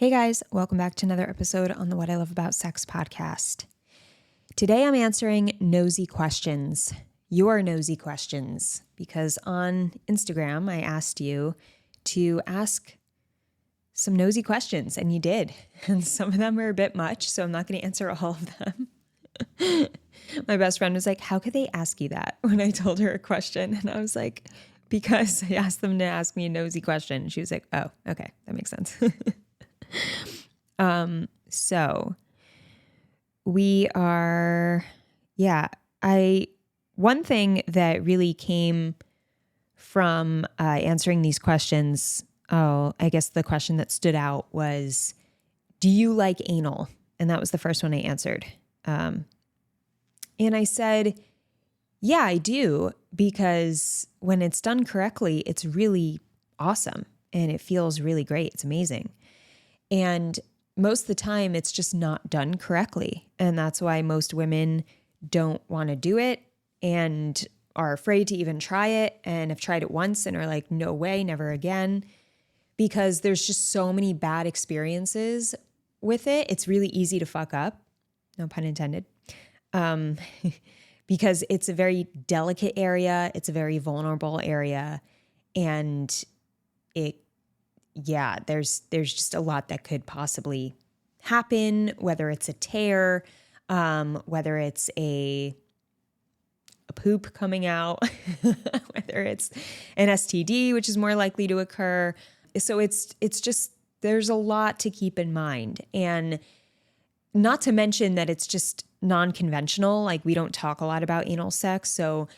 Hey guys, welcome back to another episode on the What I Love About Sex podcast. Today I'm answering nosy questions, your nosy questions, because on Instagram I asked you to ask some nosy questions and you did. And some of them are a bit much, so I'm not going to answer all of them. My best friend was like, how could they ask you that when I told her a question? And I was like, because I asked them to ask me a nosy question. And she was like, oh, okay, that makes sense. So we are, one thing that really came from answering these questions, I guess the question that stood out was, do you like anal? And that was the first one I answered. And I said, yeah, I do, because when it's done correctly, it's really awesome and it feels really great. It's amazing. And most of the time, it's just not done correctly. And that's why most women don't want to do it and are afraid to even try it and have tried it once and are like, no way, never again. Because there's just so many bad experiences with it. It's really easy to fuck up. No pun intended. Because it's a very delicate area. It's a very vulnerable area. And there's just a lot that could possibly happen, whether it's a tear, whether it's a poop coming out, whether it's an STD, which is more likely to occur. So it's just, there's a lot to keep in mind. And not to mention that it's just non-conventional. Like, we don't talk a lot about anal sex, so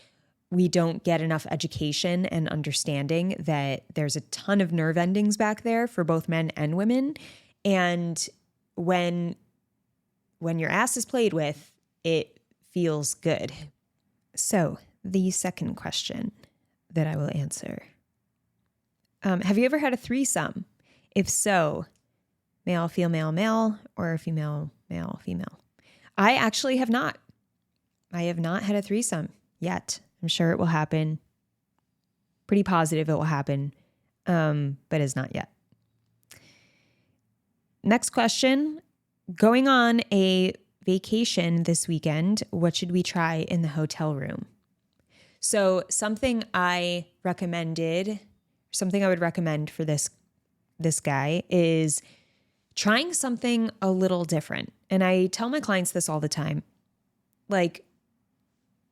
we don't get enough education and understanding that there's a ton of nerve endings back there for both men and women. And when your ass is played with, it feels good. So the second question that I will answer. Have you ever had a threesome? If so, male, female, male, or female, male, female? I actually have not. I have not had a threesome yet. I'm sure it will happen. Pretty positive it will happen, but is not yet. Next question. Going on a vacation this weekend, what should we try in the hotel room? So something I would recommend for this guy is trying something a little different. And I tell my clients this all the time. Like,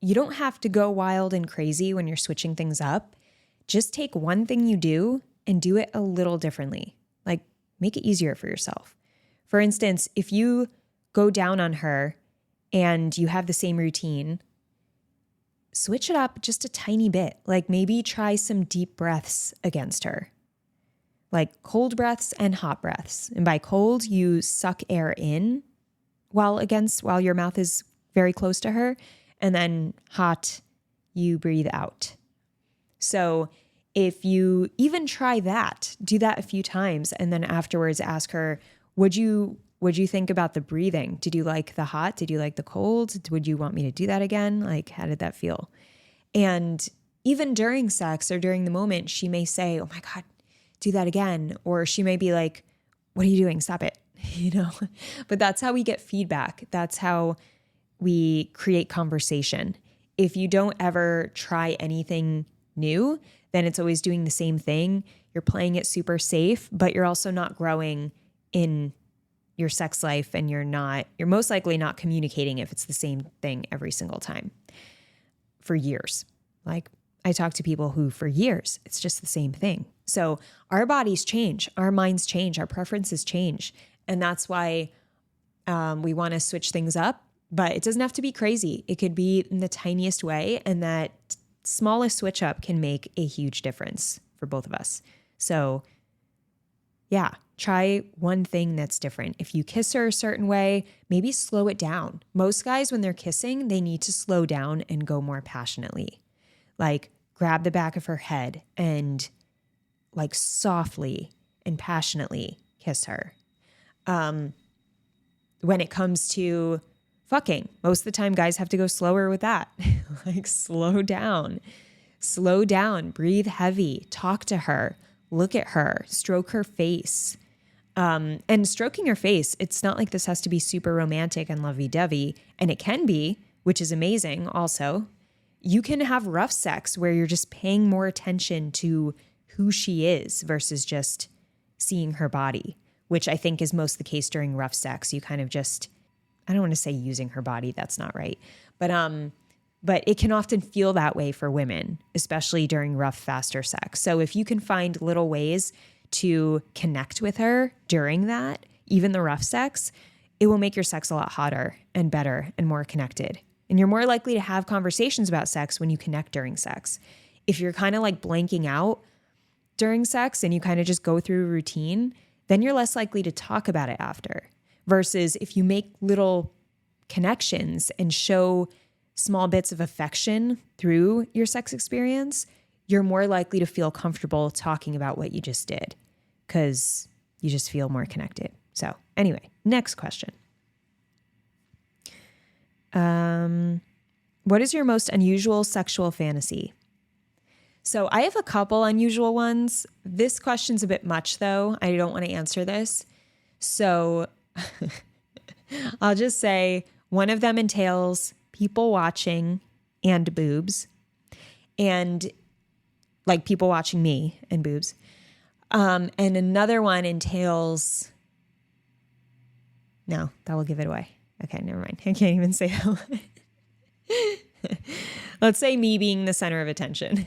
you don't have to go wild and crazy when you're switching things up. Just take one thing you do and do it a little differently. Like, make it easier for yourself. For instance, if you go down on her and you have the same routine, switch it up just a tiny bit. Like, maybe try some deep breaths against her. Like cold breaths and hot breaths. And by cold, you suck air in while your mouth is very close to her. And then hot, you breathe out. So if you even try that, do that a few times, and then afterwards ask her, would you think about the breathing? Did you like the hot? Did you like the cold? Would you want me to do that again? Like, how did that feel? And even during sex or during the moment, she may say, oh my God, do that again. Or she may be like, what are you doing? Stop it. But that's how we get feedback. That's how we create conversation. If you don't ever try anything new, then it's always doing the same thing. You're playing it super safe, but you're also not growing in your sex life, and you're most likely not communicating if it's the same thing every single time for years. Like, I talk to people who for years, it's just the same thing. So our bodies change, our minds change, our preferences change. And that's why we want to switch things up. But it doesn't have to be crazy. It could be in the tiniest way, and that smallest switch up can make a huge difference for both of us. So yeah, try one thing that's different. If you kiss her a certain way, maybe slow it down. Most guys, when they're kissing, they need to slow down and go more passionately. Like, grab the back of her head and like softly and passionately kiss her. When it comes to fucking, most of the time guys have to go slower with that. Like, slow down, breathe heavy, talk to her, look at her, stroke her face. And stroking your face, it's not like this has to be super romantic and lovey-dovey, and it can be, which is amazing also. You can have rough sex where you're just paying more attention to who she is versus just seeing her body, which I think is most the case during rough sex. You kind of just, I don't want to say using her body, that's not right. But it can often feel that way for women, especially during rough, faster sex. So if you can find little ways to connect with her during that, even the rough sex, it will make your sex a lot hotter and better and more connected. And you're more likely to have conversations about sex when you connect during sex. If you're kind of like blanking out during sex and you kind of just go through a routine, then you're less likely to talk about it after. Versus if you make little connections and show small bits of affection through your sex experience, you're more likely to feel comfortable talking about what you just did because you just feel more connected. So anyway, next question. What is your most unusual sexual fantasy? So I have a couple unusual ones. This question's a bit much though. I don't want to answer this. So I'll just say one of them entails people watching and boobs, and like people watching me and boobs. And another one entails, no, that will give it away. Okay, never mind. I can't even say that one. Let's say me being the center of attention.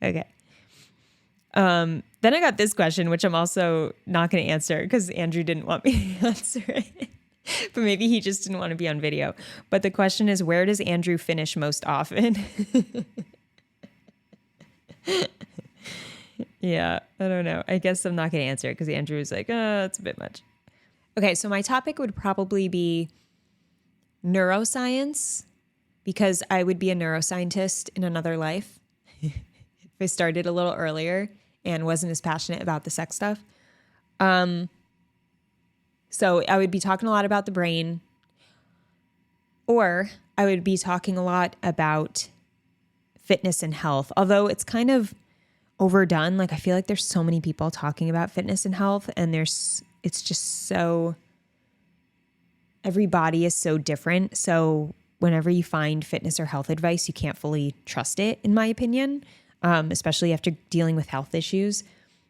Okay. Then I got this question, which I'm also not going to answer because Andrew didn't want me to answer it. But maybe he just didn't want to be on video. But the question is, where does Andrew finish most often? Yeah, I don't know. I guess I'm not going to answer it because Andrew was like, oh, it's a bit much. Okay, so my topic would probably be neuroscience, because I would be a neuroscientist in another life if I started a little earlier and wasn't as passionate about the sex stuff. So I would be talking a lot about the brain, or I would be talking a lot about fitness and health, although it's kind of overdone. Like I feel like there's so many people talking about fitness and health, and it's just so, every body is so different. So whenever you find fitness or health advice, you can't fully trust it, in my opinion, especially after dealing with health issues.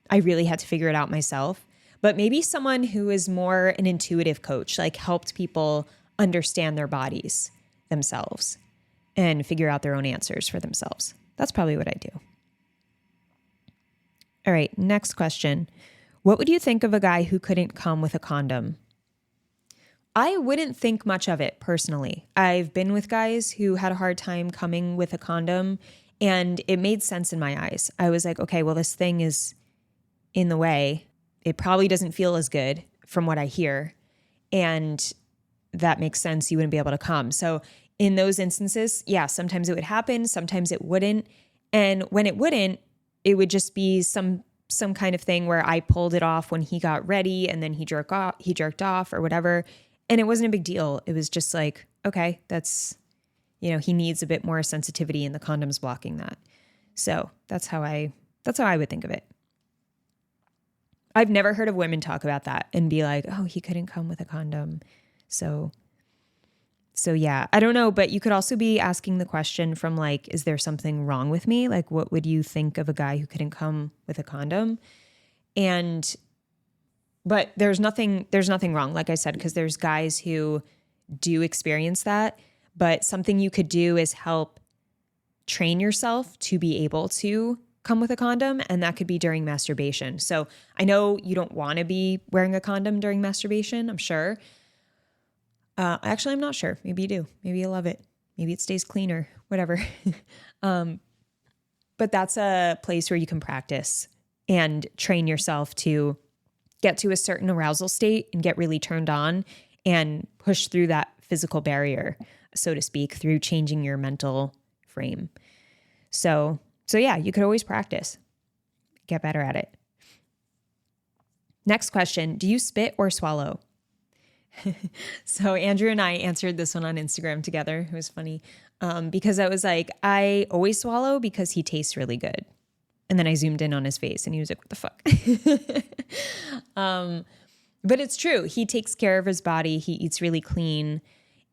I really had to figure it out myself. But maybe someone who is more an intuitive coach, like helped people understand their bodies themselves and figure out their own answers for themselves. That's probably what I do. All right, next question. What would you think of a guy who couldn't come with a condom? I wouldn't think much of it personally. I've been with guys who had a hard time coming with a condom, and it made sense in my eyes. I was like, okay, well, this thing is in the way. It probably doesn't feel as good from what I hear. And that makes sense. You wouldn't be able to come. So in those instances, yeah, sometimes it would happen. Sometimes it wouldn't. And when it wouldn't, it would just be some kind of thing where I pulled it off when he got ready and then he jerked off or whatever. And it wasn't a big deal. It was just like, okay, that's, he needs a bit more sensitivity and the condom's blocking that. So that's how I would think of it. I've never heard of women talk about that and be like, oh, he couldn't come with a condom. So yeah, I don't know, but you could also be asking the question from like, is there something wrong with me? Like, what would you think of a guy who couldn't come with a condom? But there's nothing wrong, like I said, because there's guys who do experience that, but something you could do is help train yourself to be able to come with a condom, and that could be during masturbation. So I know you don't want to be wearing a condom during masturbation, I'm sure. Actually, I'm not sure. Maybe you do. Maybe you love it. Maybe it stays cleaner, whatever. But that's a place where you can practice and train yourself to get to a certain arousal state and get really turned on and push through that physical barrier, so to speak, through changing your mental frame. So yeah, you could always practice, get better at it. Next question, do you spit or swallow? So Andrew and I answered this one on Instagram together. It was funny because I was like, I always swallow because he tastes really good. And then I zoomed in on his face and he was like, what the fuck? But it's true. He takes care of his body. He eats really clean.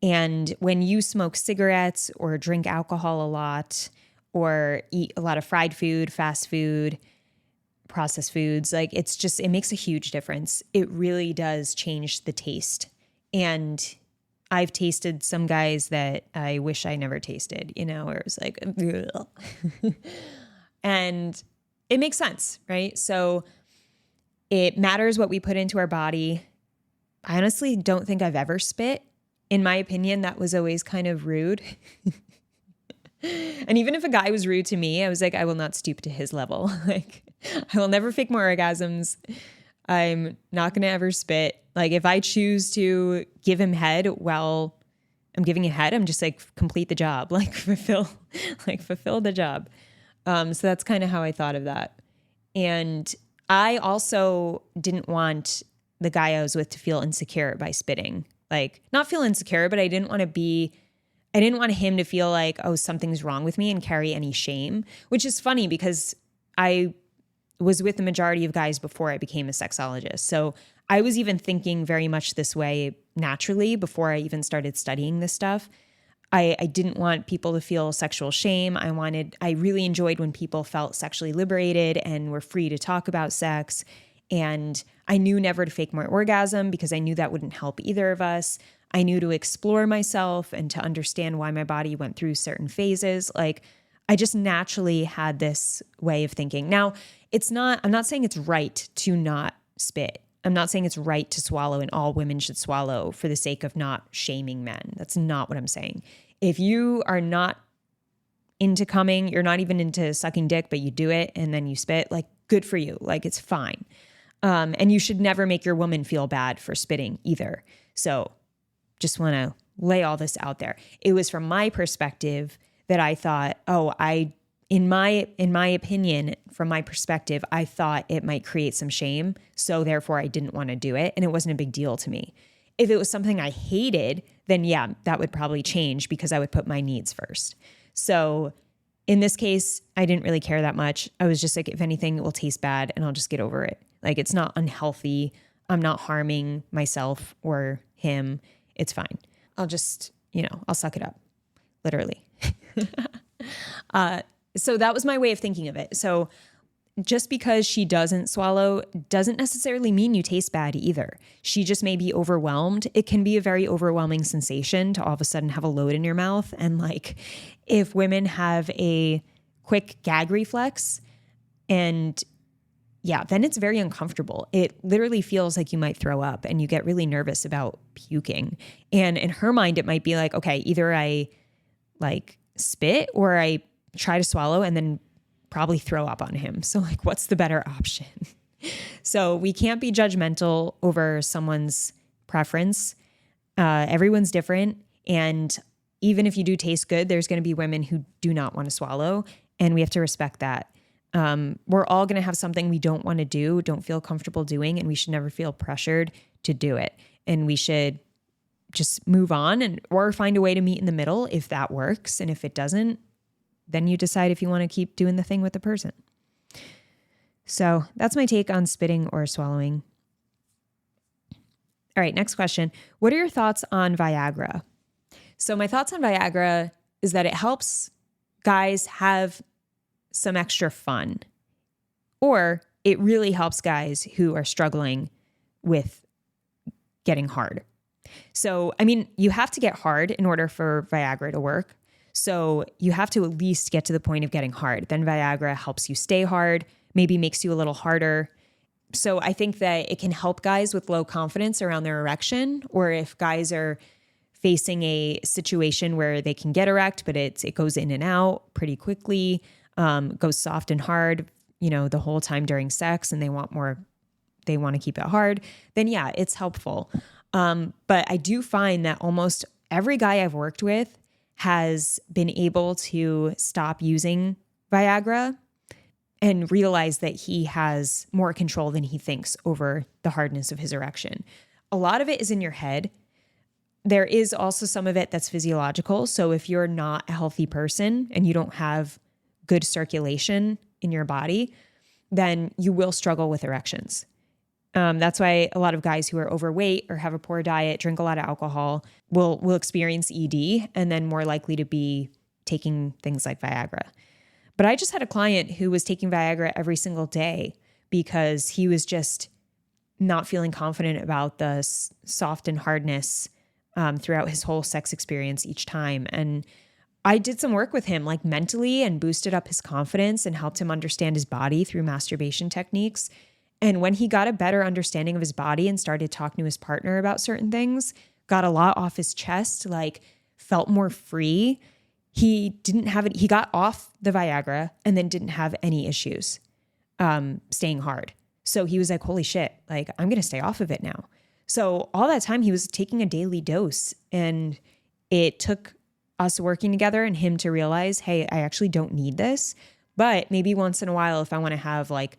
And when you smoke cigarettes or drink alcohol a lot or eat a lot of fried food, fast food, processed foods, like it makes a huge difference. It really does change the taste. And I've tasted some guys that I wish I never tasted, where it was like, ugh. And it makes sense, right? So it matters what we put into our body. I honestly don't think I've ever spit. In my opinion, that was always kind of rude. And even if a guy was rude to me, I was like, I will not stoop to his level. Like, I will never fake more orgasms. I'm not going to ever spit. Like, if I choose to give him head while I'm giving a head, I'm just like, complete the job, fulfill the job. So that's kind of how I thought of that. And I also didn't want the guy I was with to feel insecure by spitting. Like, not feel insecure, but I didn't want him to feel like, oh, something's wrong with me and carry any shame, which is funny because I was with the majority of guys before I became a sexologist. So I was even thinking very much this way naturally before I even started studying this stuff. I didn't want people to feel sexual shame. I really enjoyed when people felt sexually liberated and were free to talk about sex. And I knew never to fake my orgasm because I knew that wouldn't help either of us. I knew to explore myself and to understand why my body went through certain phases. Like, I just naturally had this way of thinking. Now, I'm not saying it's right to not spit. I'm not saying it's right to swallow and all women should swallow for the sake of not shaming men. That's not what I'm saying. If you are not into coming, you're not even into sucking dick, but you do it and then you spit, like, good for you. Like, it's fine. And you should never make your woman feel bad for spitting either. So just want to lay all this out there. It was from my perspective that I thought, in my opinion, from my perspective, I thought it might create some shame. So therefore I didn't want to do it. And it wasn't a big deal to me. If it was something I hated, then yeah, that would probably change because I would put my needs first. So in this case, I didn't really care that much. I was just like, if anything, it will taste bad and I'll just get over it. Like, it's not unhealthy. I'm not harming myself or him. It's fine. I'll just, I'll suck it up, literally. So that was my way of thinking of it. So just because she doesn't swallow doesn't necessarily mean you taste bad either. She just may be overwhelmed. It can be a very overwhelming sensation to all of a sudden have a load in your mouth. And like, if women have a quick gag reflex and then it's very uncomfortable. It literally feels like you might throw up and you get really nervous about puking. And in her mind, it might be like, okay, either I like spit or I try to swallow and then probably throw up on him. So like, what's the better option? So we can't be judgmental over someone's preference. Everyone's different. And even if you do taste good, there's going to be women who do not want to swallow. And we have to respect that. We're all going to have something we don't want to do, don't feel comfortable doing, and we should never feel pressured to do it. And we should just move on or find a way to meet in the middle if that works. And if it doesn't, then you decide if you want to keep doing the thing with the person. So that's my take on spitting or swallowing. All right, next question. What are your thoughts on Viagra? So my thoughts on Viagra is that it helps guys have some extra fun, or it really helps guys who are struggling with getting hard. So, I mean, you have to get hard in order for Viagra to work. So you have to at least get to the point of getting hard. Then Viagra helps you stay hard, maybe makes you a little harder. So I think that it can help guys with low confidence around their erection, or if guys are facing a situation where they can get erect, but it goes in and out pretty quickly, goes soft and hard, the whole time during sex, and they want to keep it hard, then yeah, it's helpful. But I do find that almost every guy I've worked with has been able to stop using Viagra and realize that he has more control than he thinks over the hardness of his erection. A lot of it is in your head. There is also some of it that's physiological. So if you're not a healthy person and you don't have good circulation in your body, then you will struggle with erections. That's why a lot of guys who are overweight or have a poor diet, drink a lot of alcohol, will experience ED and then more likely to be taking things like Viagra. But I just had a client who was taking Viagra every single day because he was just not feeling confident about the soft and hardness throughout his whole sex experience each time. And I did some work with him, like mentally, and boosted up his confidence and helped him understand his body through masturbation techniques. And when he got a better understanding of his body and started talking to his partner about certain things, got a lot off his chest, like felt more free, he didn't have it. He got off the Viagra and then didn't have any issues staying hard. So he was like, holy shit, like I'm going to stay off of it now. So all that time he was taking a daily dose, and it took us working together and him to realize, hey, I actually don't need this. But maybe once in a while, if I want to have like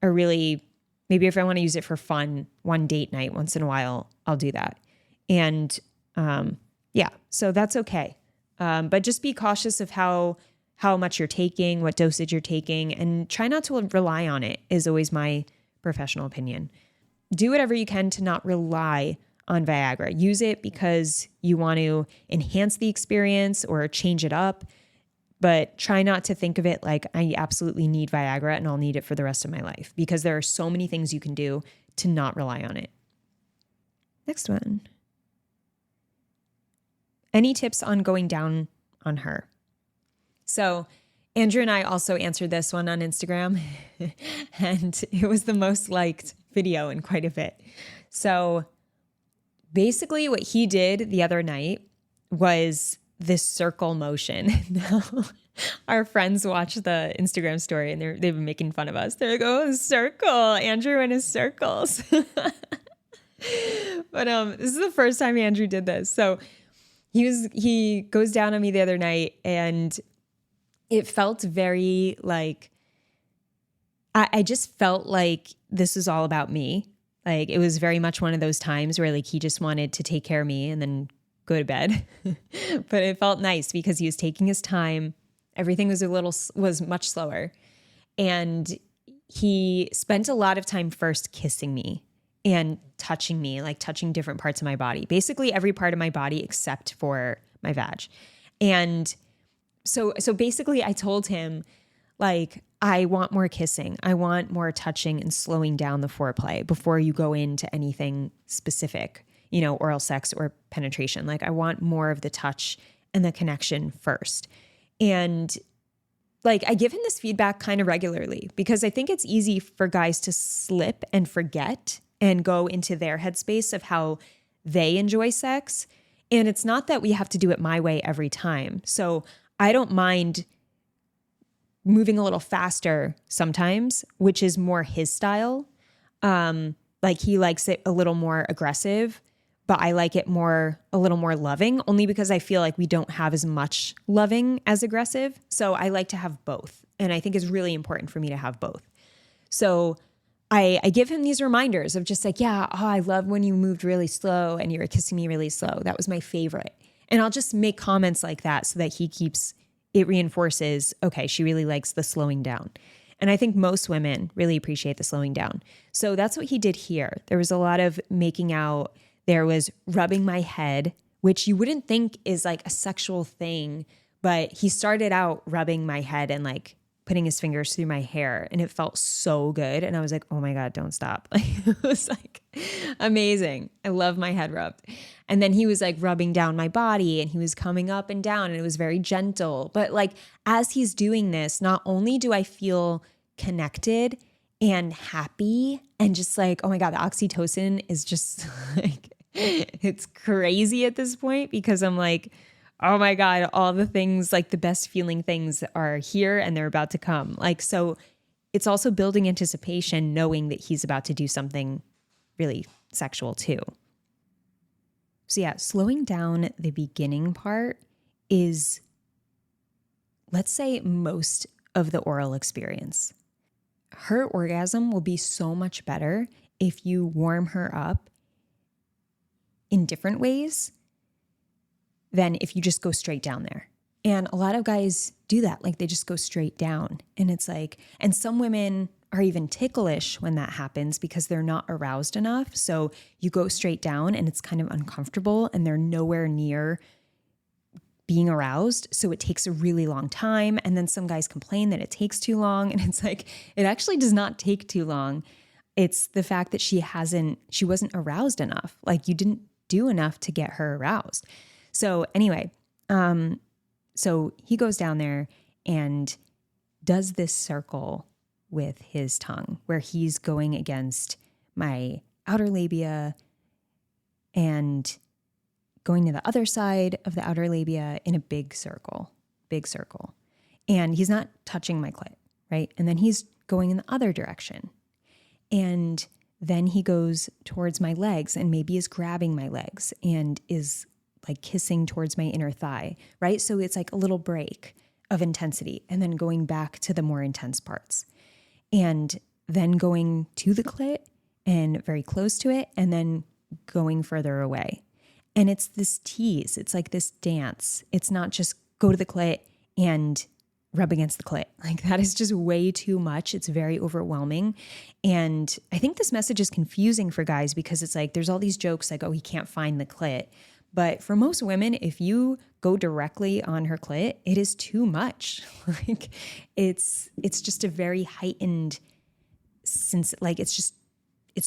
maybe if I want to use it for fun, one date night once in a while, I'll do that. And yeah, so that's okay. But just be cautious of how much you're taking, what dosage you're taking, and try not to rely on it is always my professional opinion. Do whatever you can to not rely on Viagra. Use it because you want to enhance the experience or change it up, but try not to think of it like I absolutely need Viagra and I'll need it for the rest of my life, because there are so many things you can do to not rely on it. Next one. Any tips on going down on her? So Andrew and I also answered this one on Instagram, and it was the most liked video in quite a bit. So basically what he did the other night was this circle motion. Now, our friends watch the Instagram story and they've been making fun of us. They're like, oh, circle, Andrew and his circles. But this is the first time Andrew did this. So he goes down on me the other night, and it felt very like, I just felt like this was all about me. Like it was very much one of those times where like he just wanted to take care of me and then go to bed. But it felt nice because he was taking his time. Everything was much slower. And he spent a lot of time first kissing me and touching me, like touching different parts of my body, basically every part of my body except for my vag. And so basically I told him, like, I want more kissing. I want more touching and slowing down the foreplay before you go into anything specific, oral sex or penetration. Like, I want more of the touch and the connection first. And like, I give him this feedback kind of regularly because I think it's easy for guys to slip and forget and go into their headspace of how they enjoy sex. And it's not that we have to do it my way every time. So I don't mind moving a little faster sometimes, which is more his style. Like he likes it a little more aggressive, but I like it a little more loving, only because I feel like we don't have as much loving as aggressive. So I like to have both. And I think it's really important for me to have both. So I give him these reminders of just like, yeah, I love when you moved really slow and you were kissing me really slow. That was my favorite. And I'll just make comments like that so that it reinforces, okay, she really likes the slowing down. And I think most women really appreciate the slowing down. So that's what he did here. There was a lot of making out. There was rubbing my head, which you wouldn't think is like a sexual thing, but he started out rubbing my head and like putting his fingers through my hair, and it felt so good. And I was like, oh my God, don't stop. It was like amazing. I love my head rubbed. And then he was like rubbing down my body, and he was coming up and down, and it was very gentle. But like, as he's doing this, not only do I feel connected and happy and just like, oh my God, the oxytocin is just like, it's crazy at this point, because I'm like, oh my God, all the things, like the best feeling things are here and they're about to come. Like, so it's also building anticipation, knowing that he's about to do something really sexual too. So yeah, slowing down the beginning part is, let's say, most of the oral experience. Her orgasm will be so much better if you warm her up in different ways than if you just go straight down there. And a lot of guys do that. Like they just go straight down. And it's like, and some women are even ticklish when that happens because they're not aroused enough. So you go straight down and it's kind of uncomfortable and they're nowhere near being aroused. So it takes a really long time. And then some guys complain that it takes too long. And it's like, it actually does not take too long. It's the fact that she wasn't aroused enough. Like you didn't do enough to get her aroused. So anyway, so he goes down there and does this circle with his tongue where he's going against my outer labia and going to the other side of the outer labia in a big circle. And he's not touching my clit, right? And then he's going in the other direction. And then he goes towards my legs and maybe is grabbing my legs and is like kissing towards my inner thigh, right? So it's like a little break of intensity and then going back to the more intense parts. And then going to the clit and very close to it and then going further away. And it's this tease. It's like this dance. It's not just go to the clit and rub against the clit. Like that is just way too much. It's very overwhelming. And I think this message is confusing for guys because it's like, there's all these jokes like, oh, he can't find the clit. But for most women, if you go directly on her clit, it is too much. Like it's just a very heightened sense. Like it's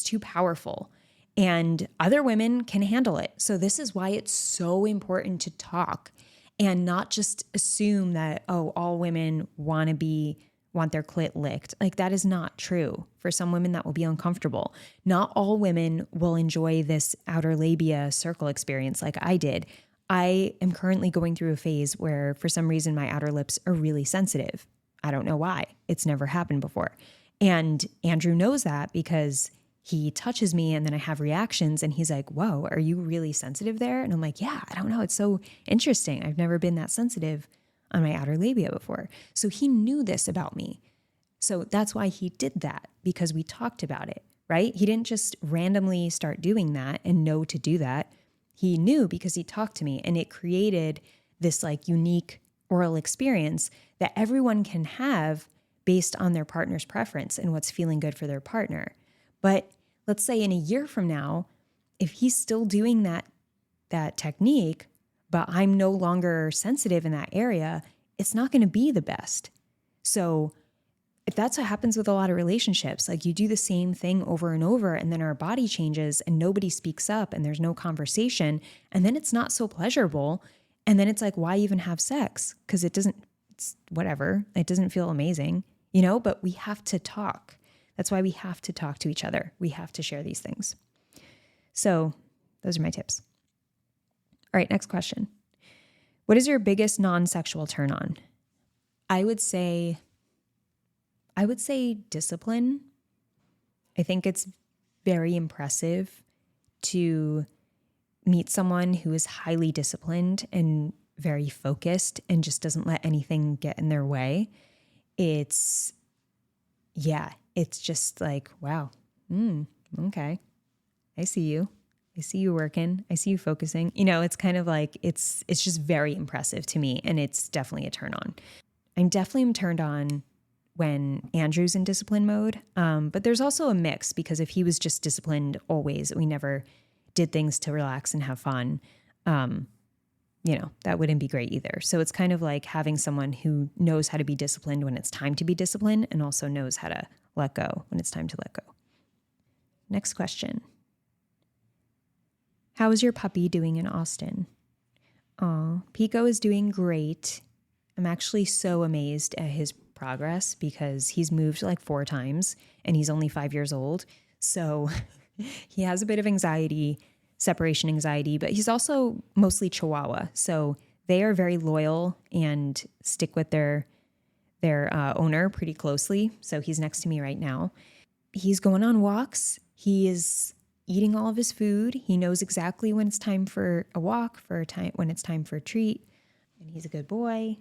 too powerful. And other women can handle it. So this is why it's so important to talk and not just assume that, oh, all women want their clit licked. Like that is not true. For some women that will be uncomfortable. Not all women will enjoy this outer labia circle experience like I did. I am currently going through a phase where for some reason my outer lips are really sensitive. I don't know why. It's never happened before. And Andrew knows that because he touches me and then I have reactions and he's like, whoa, are you really sensitive there? And I'm like, yeah, I don't know. It's so interesting. I've never been that sensitive on my outer labia before. So he knew this about me. So that's why he did that, because we talked about it, right? He didn't just randomly start doing that and know to do that. He knew because he talked to me and it created this like unique oral experience that everyone can have based on their partner's preference and what's feeling good for their partner. But let's say in a year from now, if he's still doing that technique, but I'm no longer sensitive in that area, it's not going to be the best. So if that's what happens with a lot of relationships, like you do the same thing over and over and then our body changes and nobody speaks up and there's no conversation and then it's not so pleasurable. And then it's like, why even have sex? Because it's whatever. It doesn't feel amazing, but we have to talk. That's why we have to talk to each other. We have to share these things. So those are my tips. All right, next question. What is your biggest non-sexual turn on? I would say discipline. I think it's very impressive to meet someone who is highly disciplined and very focused and just doesn't let anything get in their way. It's just like, wow. Okay. I see you. I see you working. I see you focusing. It's kind of like, it's just very impressive to me. And it's definitely a turn on. I'm definitely turned on when Andrew's in discipline mode. But there's also a mix because if he was just disciplined always, we never did things to relax and have fun. That wouldn't be great either. So it's kind of like having someone who knows how to be disciplined when it's time to be disciplined and also knows how to let go when it's time to let go. Next question. How is your puppy doing in Austin? Pico is doing great. I'm actually so amazed at his progress because he's moved like 4 times and he's only 5 years old. So he has a bit of anxiety, separation anxiety, but he's also mostly Chihuahua. So they are very loyal and stick with their owner pretty closely. So he's next to me right now. He's going on walks. He is eating all of his food. He knows exactly when it's time for a walk, when it's time for a treat. And he's a good boy.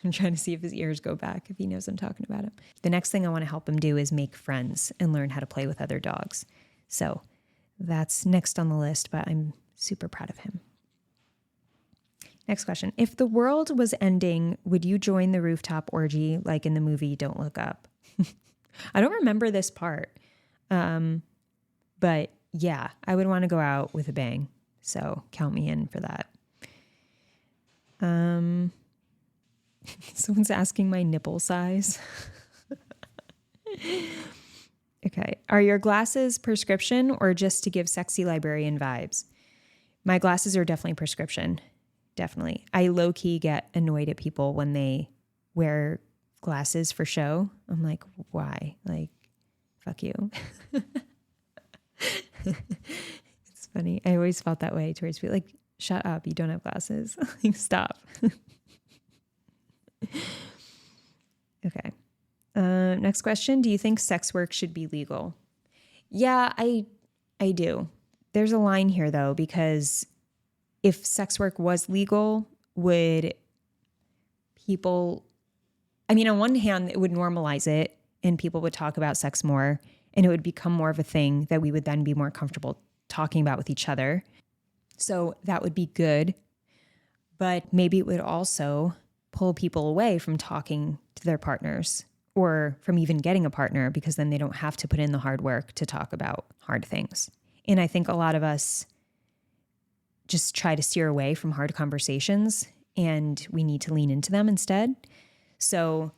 I'm trying to see if his ears go back, if he knows I'm talking about him. The next thing I want to help him do is make friends and learn how to play with other dogs. So that's next on the list, but I'm super proud of him. Next question. If the world was ending, would you join the rooftop orgy like in the movie Don't Look Up? I don't remember this part. But yeah, I would want to go out with a bang. So count me in for that. Someone's asking my nipple size. Okay. Are your glasses prescription or just to give sexy librarian vibes? My glasses are definitely prescription. Definitely. I low-key get annoyed at people when they wear glasses for show. I'm like, why? Like, fuck you. It's funny. I always felt that way towards people. Like, shut up. You don't have glasses. Like, stop. Okay. Next question. Do you think sex work should be legal? Yeah, I do. There's a line here though, because if sex work was legal, would people, I mean, on one hand, it would normalize it and people would talk about sex more and it would become more of a thing that we would then be more comfortable talking about with each other. So that would be good. But maybe it would also pull people away from talking to their partners or from even getting a partner, because then they don't have to put in the hard work to talk about hard things. And I think a lot of us just try to steer away from hard conversations and we need to lean into them instead. So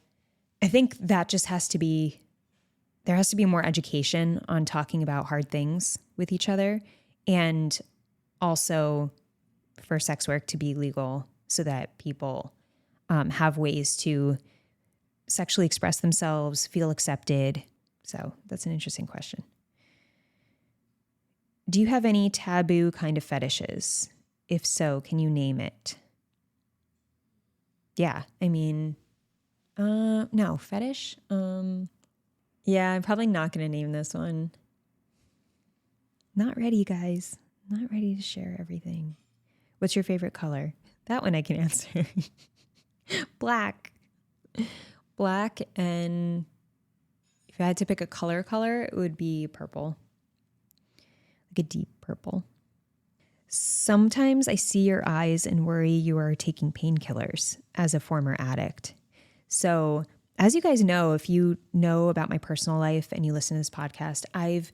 I think that just there has to be more education on talking about hard things with each other, and also for sex work to be legal so that people have ways to sexually express themselves, feel accepted. So that's an interesting question. Do you have any taboo kind of fetishes? If so, can you name it? Yeah, I mean, no, fetish? Yeah, I'm probably not going to name this one. Not ready, guys. Not ready to share everything. What's your favorite color? That one I can answer. Black. Black, and if I had to pick a color, it would be purple. Like a deep purple. Sometimes I see your eyes and worry you are taking painkillers as a former addict. So, as you guys know, if you know about my personal life and you listen to this podcast, I've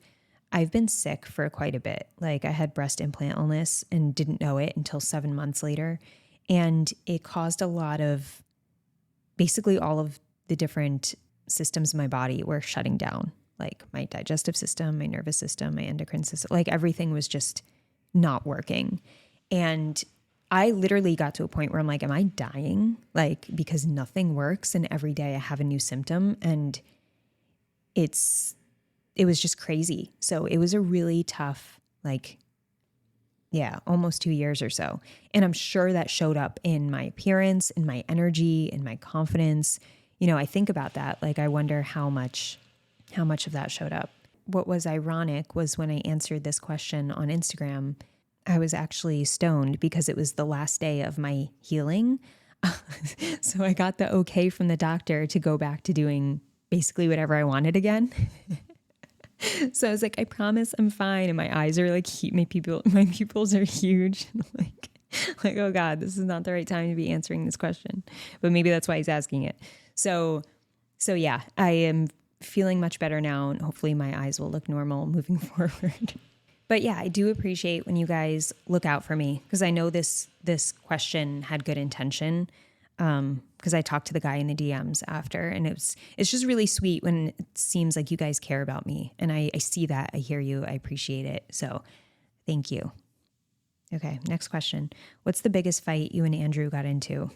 been sick for quite a bit. Like, I had breast implant illness and didn't know it until 7 months later. And it caused a lot of, basically all of the different systems in my body were shutting down. Like my digestive system, my nervous system, my endocrine system, like everything was just not working. And I literally got to a point where I'm like, am I dying? Like, because nothing works and every day I have a new symptom, and it was just crazy. So it was a really tough, like, yeah, almost 2 years or so. And I'm sure that showed up in my appearance, in my energy, in my confidence. You know, I think about that. Like, I wonder how much of that showed up. What was ironic was when I answered this question on Instagram, I was actually stoned because it was the last day of my healing. So I got the okay from the doctor to go back to doing basically whatever I wanted again. So I was like, I promise I'm fine. And my eyes are like, my pupils are huge. like, oh God, this is not the right time to be answering this question. But maybe that's why he's asking it. So yeah, I am feeling much better now, and hopefully my eyes will look normal moving forward. But yeah, I do appreciate when you guys look out for me, because I know this question had good intention. Because I talked to the guy in the DMs after, and it's just really sweet when it seems like you guys care about me, and I see that, I hear you, I appreciate it. So thank you. Okay, next question. What's the biggest fight you and Andrew got into?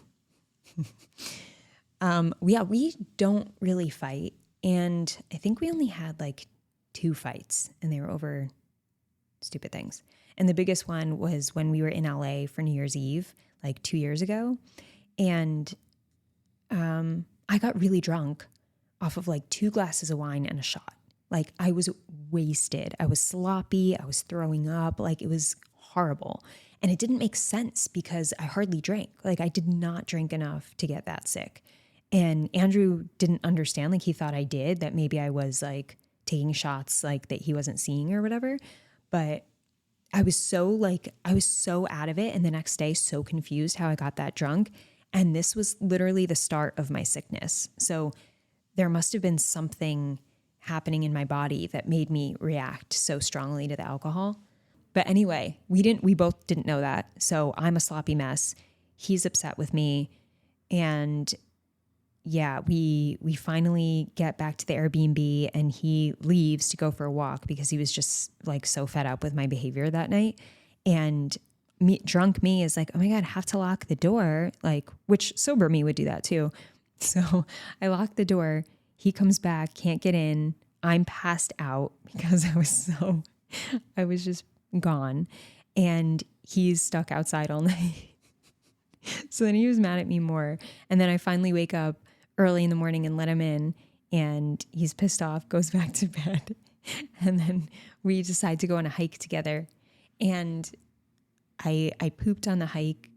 We don't really fight. And I think we only had like 2 fights, and they were over stupid things. And the biggest one was when we were in LA for New Year's Eve, like 2 years ago. And I got really drunk off of like 2 glasses of wine and a shot. Like, I was wasted. I was sloppy. I was throwing up. Like, it was horrible. And it didn't make sense because I hardly drank. Like, I did not drink enough to get that sick. And Andrew didn't understand. Like, he thought I did, that maybe I was like taking shots like that he wasn't seeing or whatever. But I was so out of it. And the next day, so confused how I got that drunk. And this was literally the start of my sickness. So there must have been something happening in my body that made me react so strongly to the alcohol. But anyway, we both didn't know that. So I'm a sloppy mess. He's upset with me. And yeah, we finally get back to the Airbnb and he leaves to go for a walk because he was just like so fed up with my behavior that night. And drunk me is like, oh my God, I have to lock the door. Like, which sober me would do that too. So I lock the door. He comes back, can't get in. I'm passed out because I was just gone. And he's stuck outside all night. So then he was mad at me more. And then I finally wake up early in the morning and let him in. And he's pissed off, goes back to bed. And then we decide to go on a hike together. And I pooped on the hike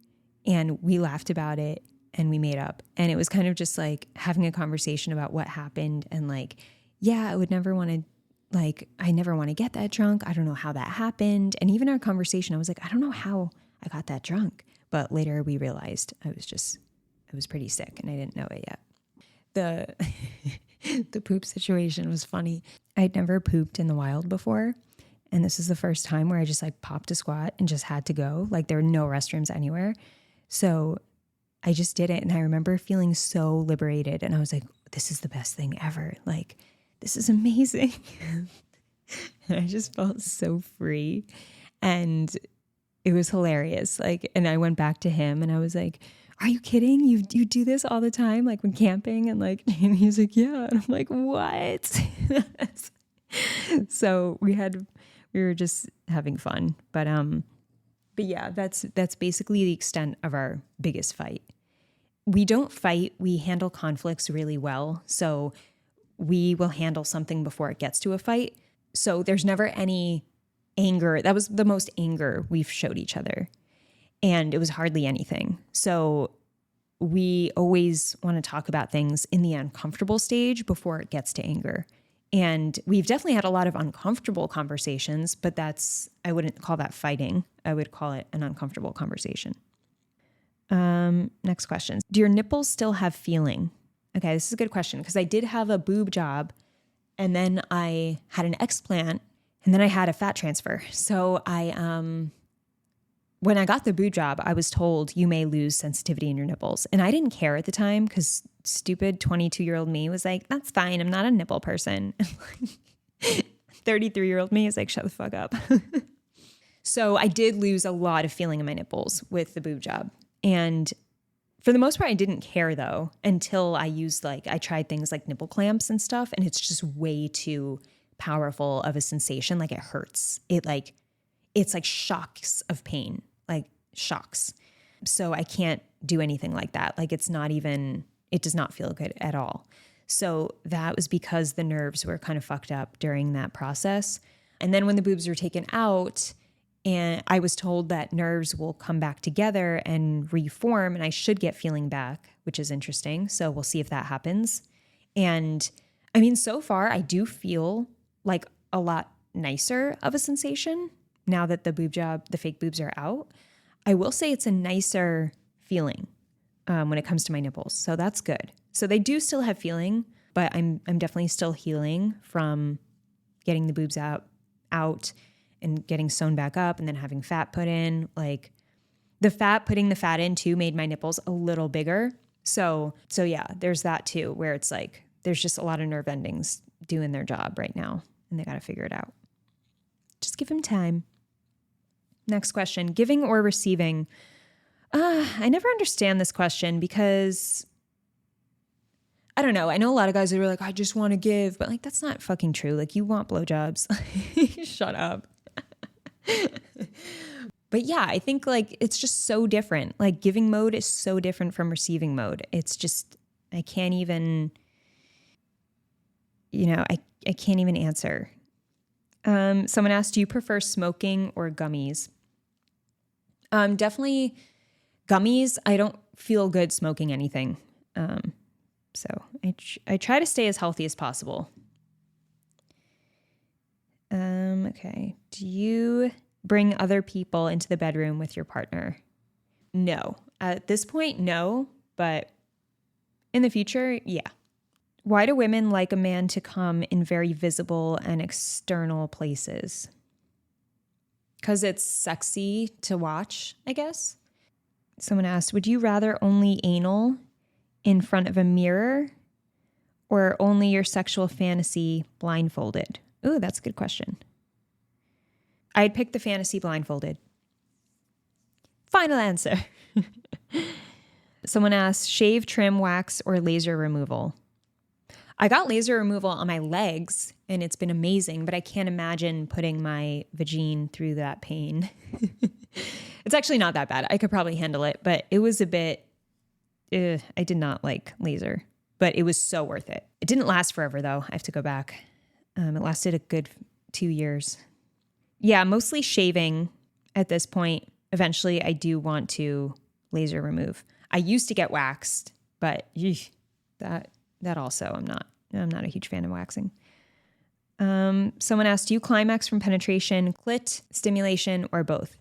and we laughed about it and we made up. And it was kind of just like having a conversation about what happened. And like, yeah, I never want to get that drunk. I don't know how that happened. And even our conversation, I was like, I don't know how I got that drunk. But later we realized I was pretty sick and I didn't know it yet. The poop situation was funny. I'd never pooped in the wild before. And this is the first time where I just like popped a squat and just had to go. Like there were no restrooms anywhere. So I just did it. And I remember feeling so liberated. And I was like, this is the best thing ever. Like, this is amazing. And I just felt so free. And it was hilarious. Like, and I went back to him and I was like, are you kidding? You do this all the time? Like when camping and like, and he's like, yeah. And I'm like, what? So we were just having fun. But yeah, that's basically the extent of our biggest fight. We don't fight. We handle conflicts really well. So we will handle something before it gets to a fight. So there's never any anger. That was the most anger we've showed each other. And it was hardly anything. So we always want to talk about things in the uncomfortable stage before it gets to anger. And we've definitely had a lot of uncomfortable conversations, but I wouldn't call that fighting. I would call it an uncomfortable conversation. Next question. Do your nipples still have feeling? Okay, this is a good question because I did have a boob job and then I had an explant and then I had a fat transfer. So when I got the boob job, I was told you may lose sensitivity in your nipples. And I didn't care at the time because stupid 22-year-old me was like, that's fine. I'm not a nipple person. 33-year-old me is like, shut the fuck up. So I did lose a lot of feeling in my nipples with the boob job. And for the most part, I didn't care though, until I tried things like nipple clamps and stuff. And it's just way too powerful of a sensation. Like it hurts. It's like shocks of pain, like shocks. So I can't do anything like that. Like it does not feel good at all. So that was because the nerves were kind of fucked up during that process. And then when the boobs were taken out, and I was told that nerves will come back together and reform and I should get feeling back, which is interesting. So we'll see if that happens. And I mean, so far I do feel like a lot nicer of a sensation now that the fake boobs are out. I will say it's a nicer feeling when it comes to my nipples. So that's good. So they do still have feeling, but I'm definitely still healing from getting the boobs out and getting sewn back up and then having fat put in. Like putting the fat in too made my nipples a little bigger. So yeah, there's that too, where it's like, there's just a lot of nerve endings doing their job right now and they got to figure it out. Just give them time. Next question, giving or receiving? I never understand this question because I don't know. I know a lot of guys that are like, I just want to give, but like, that's not fucking true. Like you want blowjobs. Shut up. But yeah, I think like it's just so different. Like giving mode is so different from receiving mode. It's just, I can't even answer. Someone asked, do you prefer smoking or gummies? Definitely gummies. I don't feel good smoking anything. So I try to stay as healthy as possible. Okay. Do you bring other people into the bedroom with your partner? No. At this point, no, but in the future, yeah. Why do women like a man to come in very visible and external places? Because it's sexy to watch, I guess. Someone asked, would you rather only anal in front of a mirror or only your sexual fantasy blindfolded? Ooh, that's a good question. I'd pick the fantasy blindfolded. Final answer. Someone asked, shave, trim, wax, or laser removal? I got laser removal on my legs and it's been amazing, but I can't imagine putting my vagine through that pain. It's actually not that bad. I could probably handle it, but it was a bit, I did not like laser, but it was so worth it. It didn't last forever though. I have to go back. It lasted a good 2 years. Yeah, mostly shaving at this point. Eventually I do want to laser remove. I used to get waxed, but that also I'm not a huge fan of waxing. Someone asked, do you climax from penetration, clit, stimulation, or both?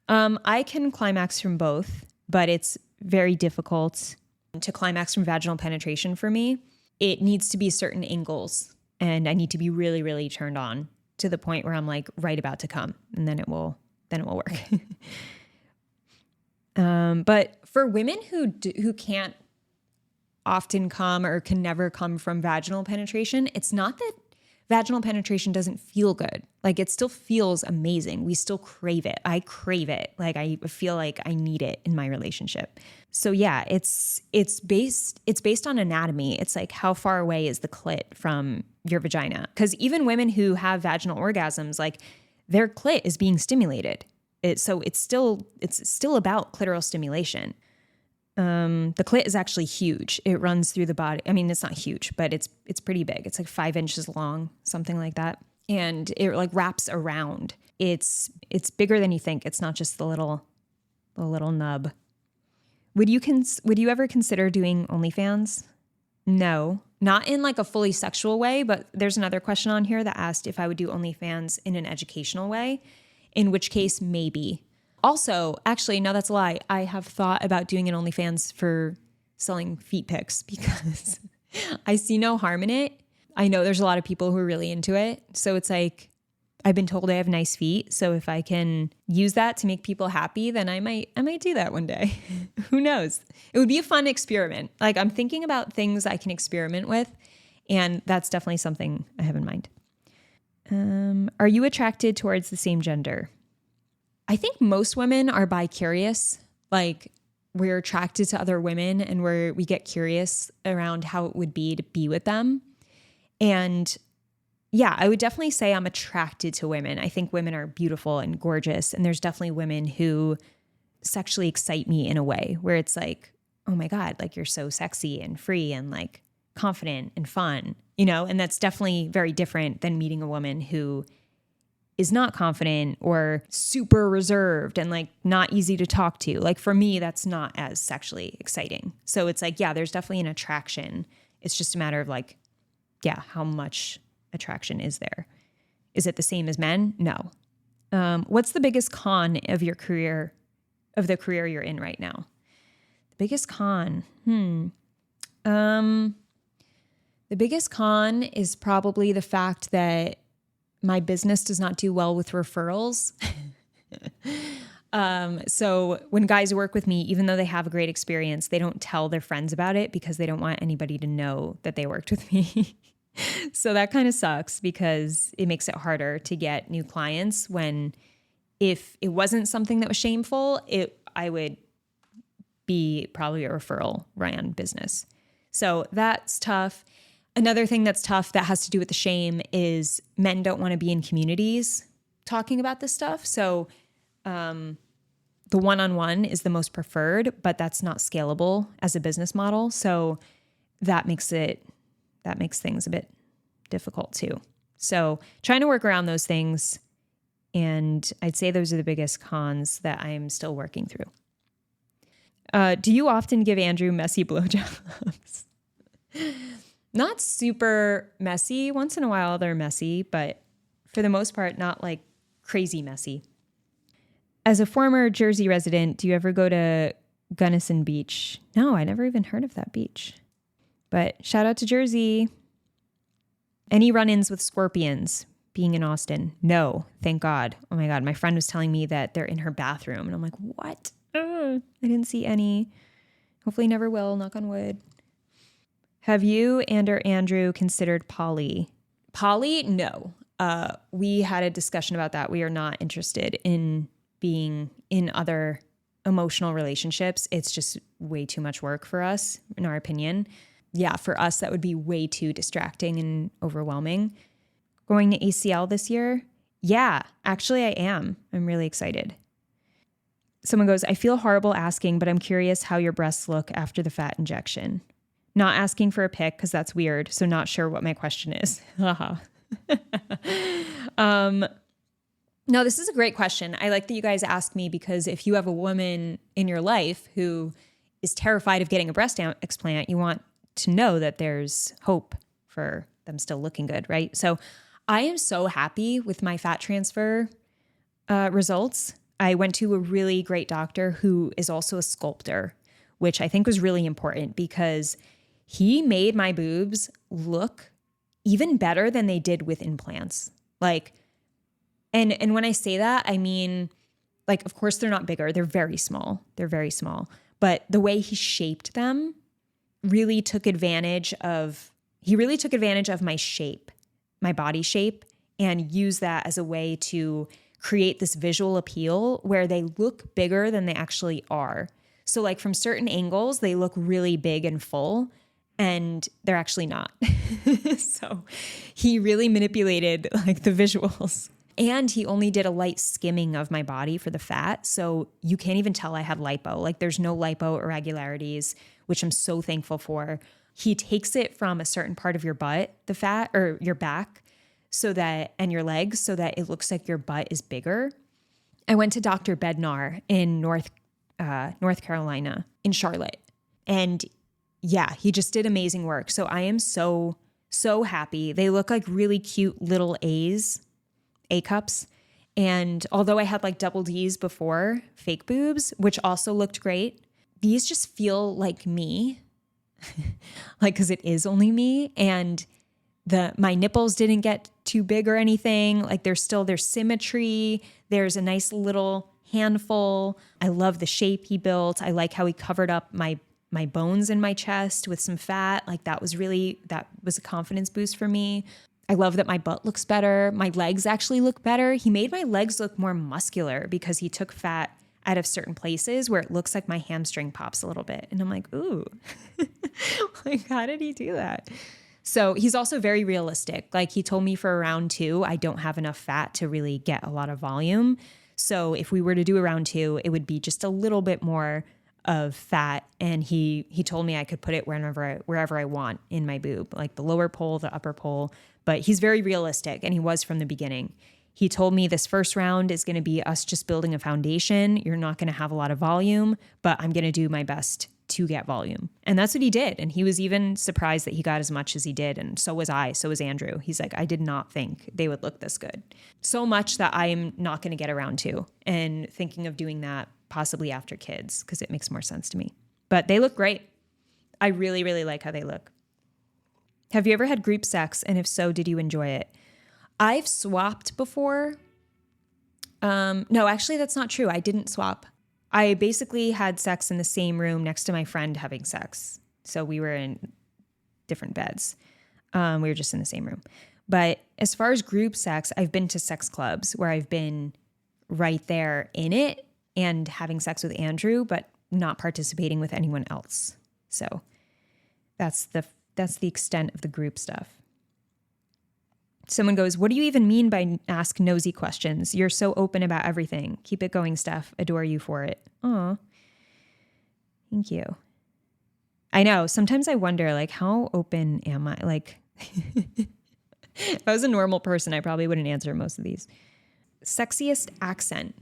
I can climax from both, but it's very difficult to climax from vaginal penetration for me. It needs to be certain angles, and I need to be really, really turned on to the point where I'm like right about to come, and then it will work. But for women who can't often come or can never come from vaginal penetration, it's not that vaginal penetration doesn't feel good. Like it still feels amazing. We still crave it. I crave it. Like I feel like I need it in my relationship. So yeah, it's based on anatomy. It's like how far away is the clit from your vagina? Because even women who have vaginal orgasms, like their clit is being stimulated. So it's still about clitoral stimulation. The clit is actually huge. It runs through the body. I mean, it's not huge, but it's pretty big. It's like 5 inches long, something like that. And it like wraps around. It's bigger than you think. It's not just the little nub. Would you ever consider doing OnlyFans? No, not in like a fully sexual way, but there's another question on here that asked if I would do OnlyFans in an educational way, in which case maybe. Also, actually, no, that's a lie. I have thought about doing an OnlyFans for selling feet pics because I see no harm in it. I know there's a lot of people who are really into it. So it's like, I've been told I have nice feet. So if I can use that to make people happy, then I might do that one day. Who knows? It would be a fun experiment. Like I'm thinking about things I can experiment with. And that's definitely something I have in mind. Are you attracted towards the same gender? I think most women are bi-curious. Like we're attracted to other women and we get curious around how it would be to be with them. And yeah, I would definitely say I'm attracted to women. I think women are beautiful and gorgeous. And there's definitely women who sexually excite me in a way where it's like, oh my God, like you're so sexy and free and like confident and fun, you know? And that's definitely very different than meeting a woman who is not confident or super reserved and like not easy to talk to. Like for me, that's not as sexually exciting. So it's like, yeah, there's definitely an attraction. It's just a matter of like, yeah, how much attraction is there? Is it the same as men? No. What's the biggest con of your career, of the career you're in right now? The biggest con? The biggest con is probably the fact that my business does not do well with referrals. So when guys work with me, even though they have a great experience, they don't tell their friends about it because they don't want anybody to know that they worked with me. So that kind of sucks because it makes it harder to get new clients when if it wasn't something that was shameful, I would be probably a referral ran business. So that's tough. Another thing that's tough that has to do with the shame is men don't want to be in communities talking about this stuff. So the one-on-one is the most preferred, but that's not scalable as a business model. So that makes things a bit difficult too. So trying to work around those things. And I'd say those are the biggest cons that I'm still working through. Do you often give Andrew messy blowjobs? Not super messy. Once in a while they're messy, but for the most part, not like crazy messy. As a former Jersey resident, do you ever go to Gunnison Beach? No, I never even heard of that beach. But shout out to Jersey. Any run-ins with scorpions being in Austin? No, thank God. Oh my God, my friend was telling me that they're in her bathroom. And I'm like, what? I didn't see any. Hopefully never will, knock on wood. Have you and or Andrew considered poly? Poly? No. We had a discussion about that. We are not interested in being in other emotional relationships. It's just way too much work for us, in our opinion. Yeah, for us, that would be way too distracting and overwhelming. Going to ACL this year? Yeah, actually I am. I'm really excited. Someone goes, I feel horrible asking, but I'm curious how your breasts look after the fat injection. Not asking for a pic because that's weird, so not sure what my question is. No, this is a great question. I like that you guys ask me because if you have a woman in your life who is terrified of getting a breast explant, you want to know that there's hope for them still looking good, right? So I am so happy with my fat transfer results. I went to a really great doctor who is also a sculptor, which I think was really important because he made my boobs look even better than they did with implants. Like, and when I say that, I mean, like, of course they're not bigger. They're very small. They're very small. But the way he shaped them really took advantage of my shape, my body shape, and used that as a way to create this visual appeal where they look bigger than they actually are. So like from certain angles, they look really big and full, and they're actually not. So he really manipulated like the visuals. And he only did a light skimming of my body for the fat. So you can't even tell I have lipo. Like there's no lipo irregularities, which I'm so thankful for. He takes it from a certain part of your butt, the fat, or your back, and your legs, so that it looks like your butt is bigger. I went to Dr. Bednar in North Carolina, in Charlotte. And yeah, he just did amazing work. So I am so, so happy. They look like really cute little A cups. And although I had like double D's before, fake boobs, which also looked great, these just feel like me, like, cause it is only me. And my nipples didn't get too big or anything. Like there's symmetry. There's a nice little handful. I love the shape he built. I like how he covered up my bones in my chest with some fat. Like that was a confidence boost for me. I love that my butt looks better. My legs actually look better. He made my legs look more muscular because he took fat out of certain places where it looks like my hamstring pops a little bit. And I'm like, ooh, like, how did he do that? So he's also very realistic. Like he told me for a round 2, I don't have enough fat to really get a lot of volume. So if we were to do a round 2, it would be just a little bit more of fat. And he told me I could put it wherever I want in my boob, like the lower pole, the upper pole. But he's very realistic, and he was from the beginning. He told me this first round is going to be us just building a foundation. You're not going to have a lot of volume, but I'm going to do my best to get volume. And that's what he did. And he was even surprised that he got as much as he did. And so was I. So was Andrew. He's like, I did not think they would look this good. So much that I'm not going to get around to, and thinking of doing that possibly after kids because it makes more sense to me. But they look great. I really, really like how they look. Have you ever had group sex? And if so, did you enjoy it? I've swapped before. No, actually, that's not true. I didn't swap. I basically had sex in the same room next to my friend having sex. So we were in different beds. We were just in the same room. But as far as group sex, I've been to sex clubs where I've been right there in it and having sex with Andrew, but not participating with anyone else. So that's the extent of the group stuff. Someone goes, what do you even mean by ask nosy questions? You're so open about everything. Keep it going, Steph. Adore you for it. Aw. Thank you. I know. Sometimes I wonder, like, how open am I? Like, if I was a normal person, I probably wouldn't answer most of these. Sexiest accent?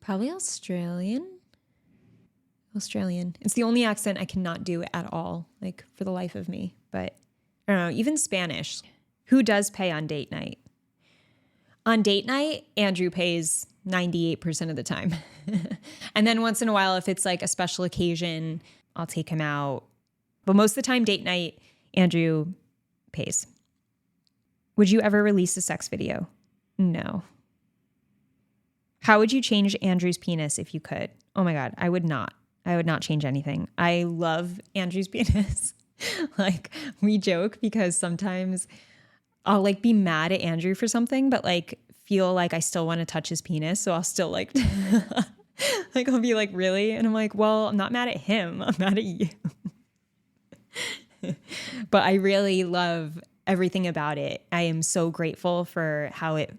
Probably Australian. It's the only accent I cannot do at all, like, for the life of me. But I don't know, even Spanish. Who does pay on date night? On date night, Andrew pays 98% of the time. And then once in a while, if it's like a special occasion, I'll take him out. But most of the time, date night, Andrew pays. Would you ever release a sex video? No. How would you change Andrew's penis if you could? Oh my God, I would not. I would not change anything. I love Andrew's penis. Like, we joke because sometimes I'll like be mad at Andrew for something, but like feel like I still want to touch his penis. So I'll still like, like I'll be like, really? And I'm like, well, I'm not mad at him. I'm mad at you. But I really love everything about it. I am so grateful for how it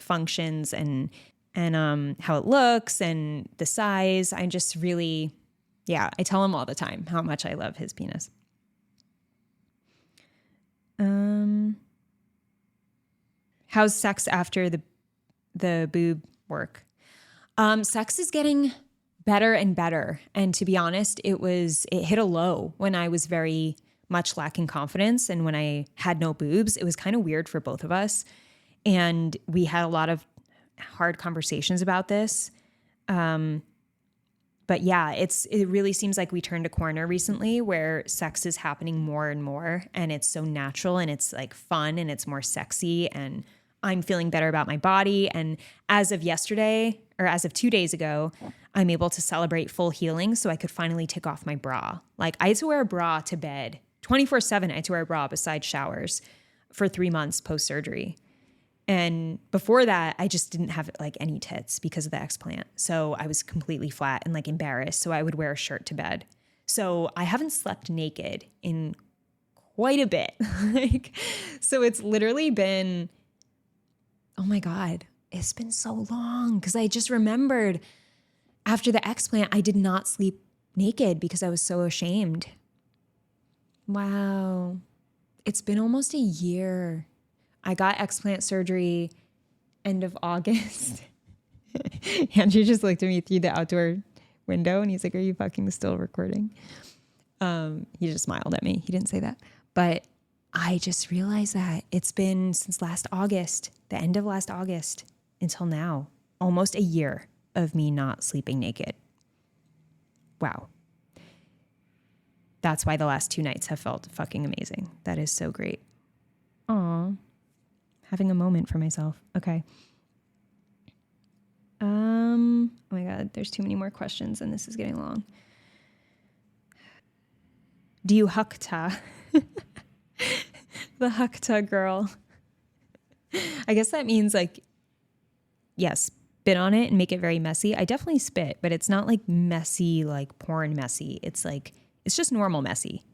functions and how it looks and the size. I just really, yeah, I tell him all the time how much I love his penis. How's sex after the boob work? Sex is getting better and better. And to be honest, it hit a low when I was very much lacking confidence. And when I had no boobs, it was kind of weird for both of us. And we had a lot of hard conversations about this. But yeah, it really seems like we turned a corner recently where sex is happening more and more, and it's so natural and it's like fun and it's more sexy, and I'm feeling better about my body. And as of yesterday, or as of 2 days ago, I'm able to celebrate full healing. So I could finally take off my bra. Like, I had to wear a bra to bed 24/7. I had to wear a bra besides showers for 3 months post-surgery. And before that, I just didn't have like any tits because of the explant. So I was completely flat and like embarrassed. So I would wear a shirt to bed. So I haven't slept naked in quite a bit. So it's literally been, oh my God, it's been so long. Because I just remembered after the explant, I did not sleep naked because I was so ashamed. Wow. It's been almost a year. I got explant surgery end of August. Andrew just looked at me through the outdoor window and he's like, "Are you fucking still recording?" He just smiled at me. He didn't say that. But I just realized that it's been since last August, the end of last August until now, almost a year of me not sleeping naked. Wow. That's why the last 2 nights have felt fucking amazing. That is so great. Aw. Having a moment for myself. Okay. Oh my God, there's too many more questions and this is getting long. Do you hukta? The hukta girl. I guess that means like, yes, spit on it and make it very messy. I definitely spit, but it's not like messy, like porn messy. It's like, it's just normal messy.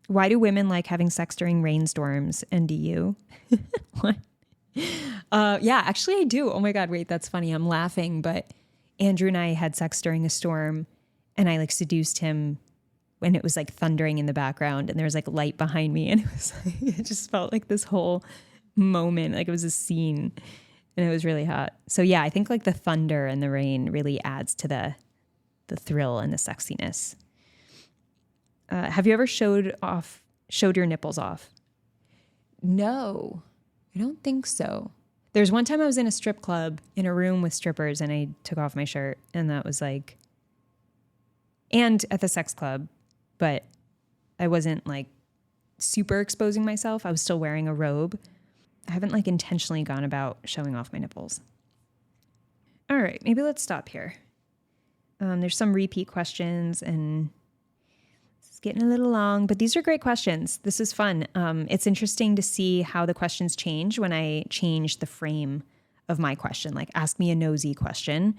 Why do women like having sex during rainstorms? And do you? What? Yeah, actually I do. Oh my God, wait, that's funny. I'm laughing, but Andrew and I had sex during a storm and I like seduced him when it was like thundering in the background and there was like light behind me and it was like, it just felt like this whole moment, like it was a scene and it was really hot. So yeah, I think like the thunder and the rain really adds to the thrill and the sexiness. Have you ever showed your nipples off? No, I don't think so. There's one time I was in a strip club in a room with strippers and I took off my shirt and that was like, and at the sex club, but I wasn't like super exposing myself. I was still wearing a robe. I haven't like intentionally gone about showing off my nipples. All right, maybe let's stop here. There's some repeat questions and it's getting a little long, but these are great questions. This is fun. It's interesting to see how the questions change when I change the frame of my question. Like, ask me a nosy question.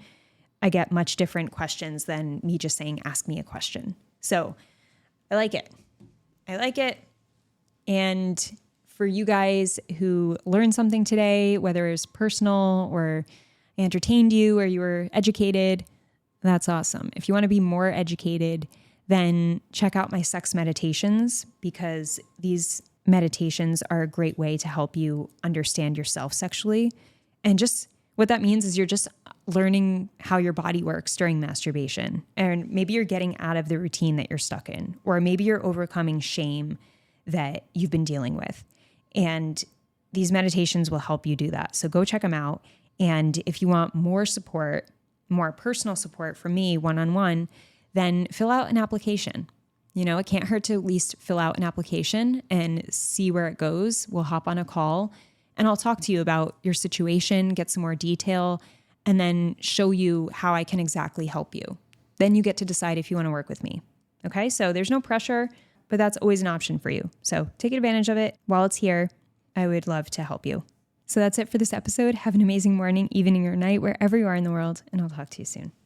I get much different questions than me just saying, ask me a question. So I like it. I like it. And for you guys who learned something today, whether it's personal or I entertained you or you were educated, that's awesome. If you want to be more educated, then check out my sex meditations because these meditations are a great way to help you understand yourself sexually. And just what that means is you're just learning how your body works during masturbation. And maybe you're getting out of the routine that you're stuck in, or maybe you're overcoming shame that you've been dealing with. And these meditations will help you do that. So go check them out. And if you want more support, more personal support from me one-on-one, then fill out an application. It can't hurt to at least fill out an application and see where it goes. We'll hop on a call and I'll talk to you about your situation, get some more detail, and then show you how I can exactly help you. Then you get to decide if you want to work with me. Okay, so there's no pressure, but that's always an option for you. So take advantage of it while it's here. I would love to help you. So that's it for this episode. Have an amazing morning, evening, or night, wherever you are in the world, and I'll talk to you soon.